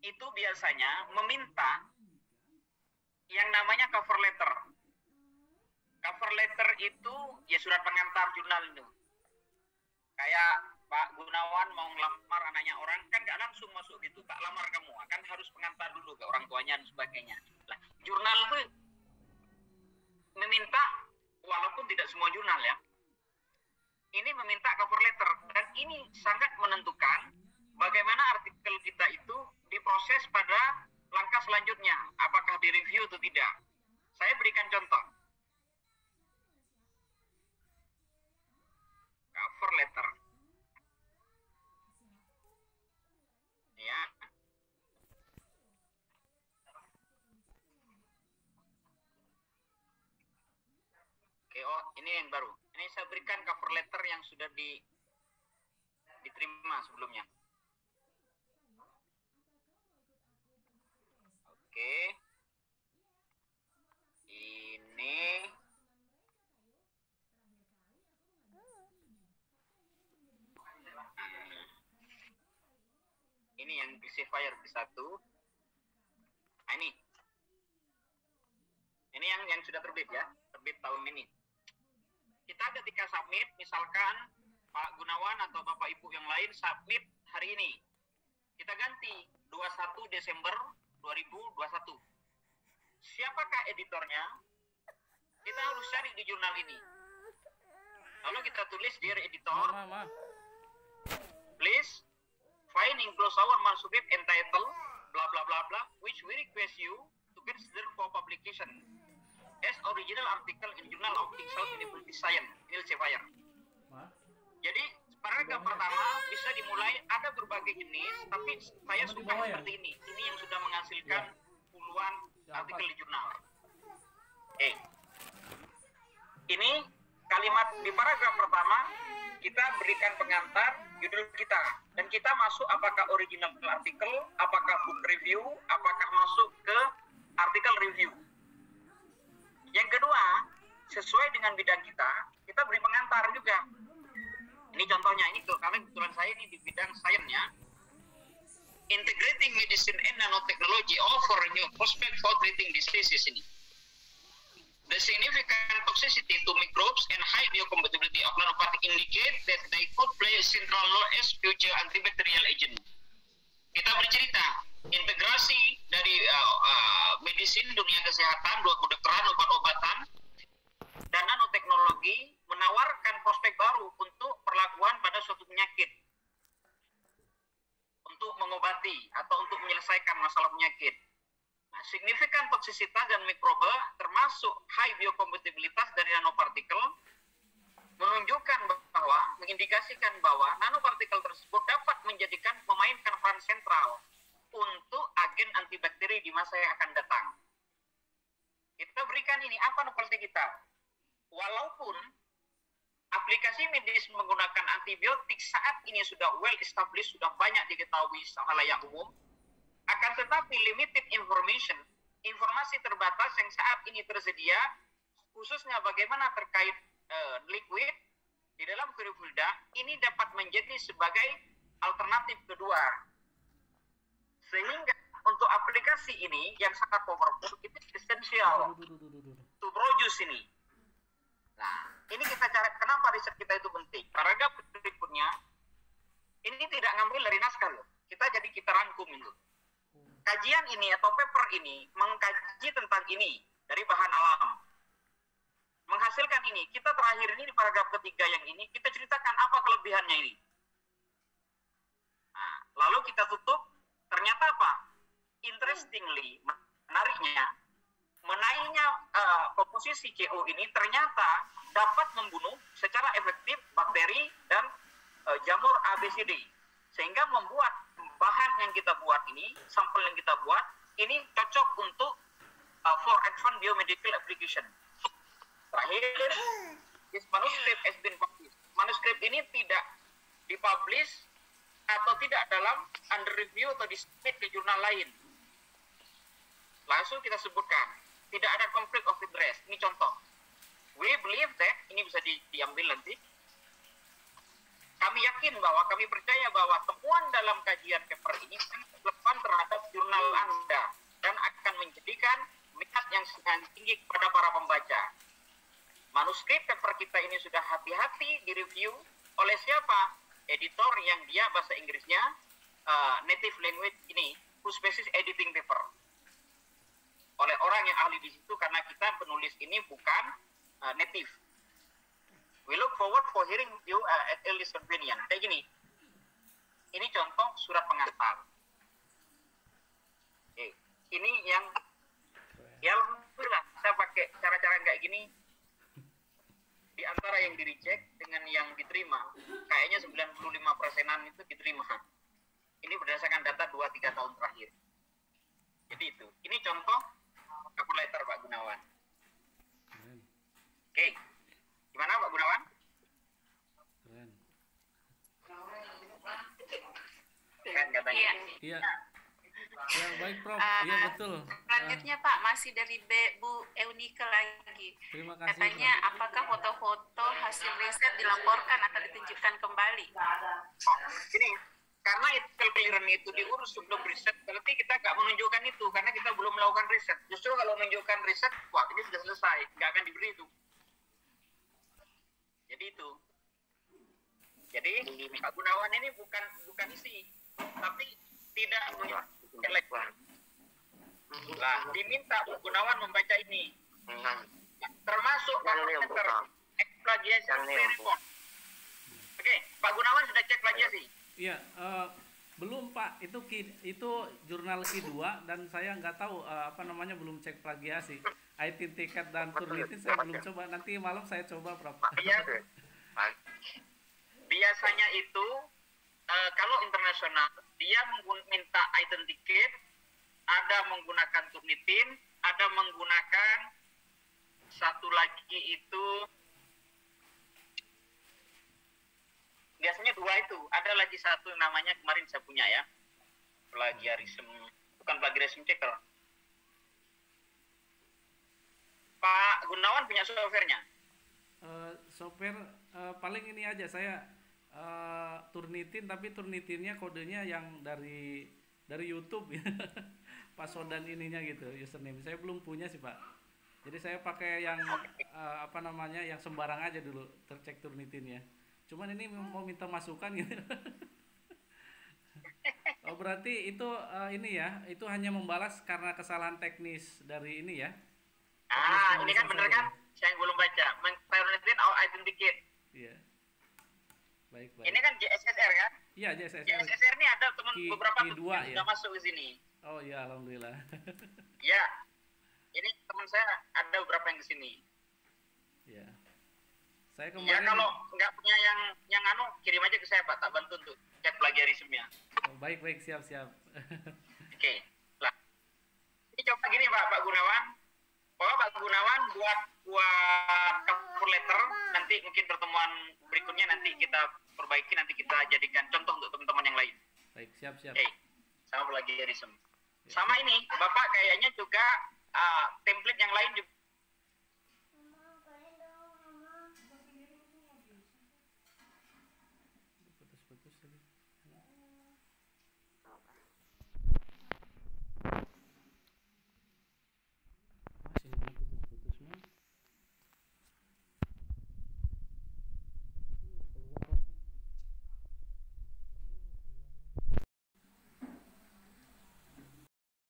itu biasanya meminta yang namanya cover letter. Cover letter itu ya surat pengantar jurnal itu. Kayak Pak Gunawan mau ngelamar anaknya orang, kan nggak langsung masuk gitu, tak lamar kamu, akan harus pengantar dulu ke orang tuanya dan sebagainya. Nah, jurnal itu meminta, walaupun tidak semua jurnal ya, ini meminta cover letter, dan ini sangat menentukan bagaimana artikel kita itu diproses pada langkah selanjutnya, apakah direview atau tidak. Saya berikan contoh. Cover letter. Ya. Oke, oh ini yang baru. Ini saya berikan cover letter yang sudah diterima sebelumnya. Oke. Ini yang classifier B1. Nah, ini yang sudah terbit ya, terbit tahun ini. Kita ketika submit, misalkan Pak Gunawan atau Bapak Ibu yang lain submit hari ini, kita ganti 21 Desember 2021. Siapakah editornya? Kita harus cari di jurnal ini. Lalu kita tulis, dear editor, please find enclosed our manuscript entitled blah blah blah blah, which we request you to consider for publication as original article in Journal of Textile University Science, Elsevier. Jadi paragraf pertama bisa dimulai, ada berbagai jenis, tapi saya suka seperti ini. Ini yang sudah menghasilkan puluhan artikel di jurnal. Ini kalimat di paragraf pertama, kita berikan pengantar judul kita, dan kita masuk apakah original artikel, apakah book review, apakah masuk ke artikel review. Yang kedua, sesuai dengan bidang kita beri pengantar juga. Ini contohnya, ini karena kebetulan saya ini di bidang sainsnya. Integrating Medicine and Nanotechnology offer new prospect for treating diseases ini. The significant toxicity to microbes and high biocompatibility of nanoparticle indicate that they could play a central role as future antibacterial agent. Kita bercerita integrasi dari medicine, dunia kesehatan, dua kedokteran, obat-obatan, dan nanoteknologi menawarkan prospek baru untuk perlakuan pada suatu penyakit, untuk mengobati atau untuk menyelesaikan masalah penyakit. Nah, signifikan toksisitas dan mikroba termasuk high biokompatibilitas dari nanopartikel menunjukkan bahwa, mengindikasikan bahwa nanopartikel tersebut dapat memainkan peran sentral untuk agen antibakteri di masa yang akan datang. Kita berikan ini, apa novelty kita? Walaupun aplikasi medis menggunakan antibiotik saat ini sudah well established, sudah banyak diketahui halayak umum, akan tetapi limited informasi terbatas yang saat ini tersedia, khususnya bagaimana terkait liquid di dalam Firifulda, ini dapat menjadi sebagai alternatif kedua. Sehingga untuk aplikasi ini yang sangat powerful, itu esensial to produce ini. Nah, ini kita cari, kenapa riset kita itu penting. Paragraf berikutnya, ini tidak ngambil dari naskah loh. Kita rangkum itu. Kajian ini atau paper ini mengkaji tentang ini dari bahan alam. Menghasilkan ini, kita terakhir ini di paragraf ketiga yang ini, kita ceritakan apa kelebihannya ini. Nah, lalu kita tutup, ternyata apa? Interestingly, menariknya, menaiknya komposisi CO ini ternyata dapat membunuh secara efektif bakteri dan jamur ABCD, sehingga membuat bahan yang kita buat ini, sampel yang kita buat ini cocok untuk for advanced biomedical application. Terakhir, this manuscript has been published. Manuskrip ini tidak dipublish atau tidak dalam under review atau di-submit ke jurnal lain. Langsung kita sebutkan, tidak ada conflict of interest. Ini contoh. We believe that, ini bisa diambil nanti. Kami yakin bahwa, kami percaya bahwa temuan dalam kajian paper ini sangat relevan terhadap jurnal manuskrip paper kita ini sudah hati-hati direview oleh siapa? Editor yang dia bahasa Inggrisnya native language ini, whose basis editing paper. Oleh orang yang ahli di situ, karena kita penulis ini bukan native. We look forward for hearing you at earliest convenience. Kayak gini. Ini contoh surat pengantar. Oke. Ini yang ya alhamdulillah saya pakai cara-cara kayak gini. Di antara yang di reject dengan yang diterima, kayaknya 95%-an itu diterima. Ini berdasarkan data 2-3 tahun terakhir. Jadi itu. Ini contoh cover letter Pak Gunawan. Oke. Gimana Pak Gunawan? Keren. Keren katanya. Iya. Ya baik Prof. Iya betul. Selanjutnya Pak, masih dari Bu Eunike lagi. Terima kasih. Katanya apakah foto-foto hasil riset dilaporkan atau ditunjukkan kembali? Oh, ini karena ethical clearance itu diurus sebelum riset, berarti kita nggak menunjukkan itu karena kita belum melakukan riset. Justru kalau menunjukkan riset, wah ini sudah selesai, nggak akan diberi itu. Jadi itu. Jadi Pak Gunawan ini bukan isi, tapi tidak menunjukkan. Nah, diminta Pak Gunawan membaca ini, termasuk parameter plagiation report. Oke, Pak Gunawan sudah cek plagiasi. Iya, belum Pak. Itu jurnal Q2 dan saya nggak tahu belum cek plagiasi. IT tiket dan Turnitin saya belum coba. Nanti malam saya coba Prof. Iya. Biasanya itu kalau internasional dia minta item ticket, ada menggunakan Turnitin, ada menggunakan satu lagi itu biasanya dua itu, ada lagi satu namanya kemarin saya punya ya, plagiarism, bukan plagiarism checker. Pak Gunawan punya softwarenya? Software paling ini aja saya Turnitin, tapi Turnitinnya kodenya yang dari YouTube ya. Password dan ininya gitu, username. Saya belum punya sih Pak. Jadi saya pakai yang yang sembarang aja dulu tercek Turnitinnya. Cuman ini mau minta masukan gitu. Oh berarti itu ini ya, itu hanya membalas karena kesalahan teknis dari ini ya. Ini kan bener kan? Saya belum baca. Turnitin or authenticate. Iya. Baik. Ini kan JSSR kan? Iya, JSSR. JSSR ini ada beberapa Q2 yang sudah masuk ke sini. Oh iya, alhamdulillah. Ya. Ini teman saya ada beberapa yang ke sini. Iya. Saya kemarin. Ya kalau nggak punya yang kirim aja ke saya Pak, tak bantu untuk cek plagiarismenya. Oh, baik siap. Oke. Lah. Ini coba gini Pak Gunawan. Pak Gunawan buat cover letter, nanti mungkin pertemuan berikutnya nanti kita perbaiki, nanti kita jadikan contoh untuk teman-teman yang lain. Baik, siap. Oke. Sama plagiarism. Sama ini, Bapak kayaknya juga template yang lain juga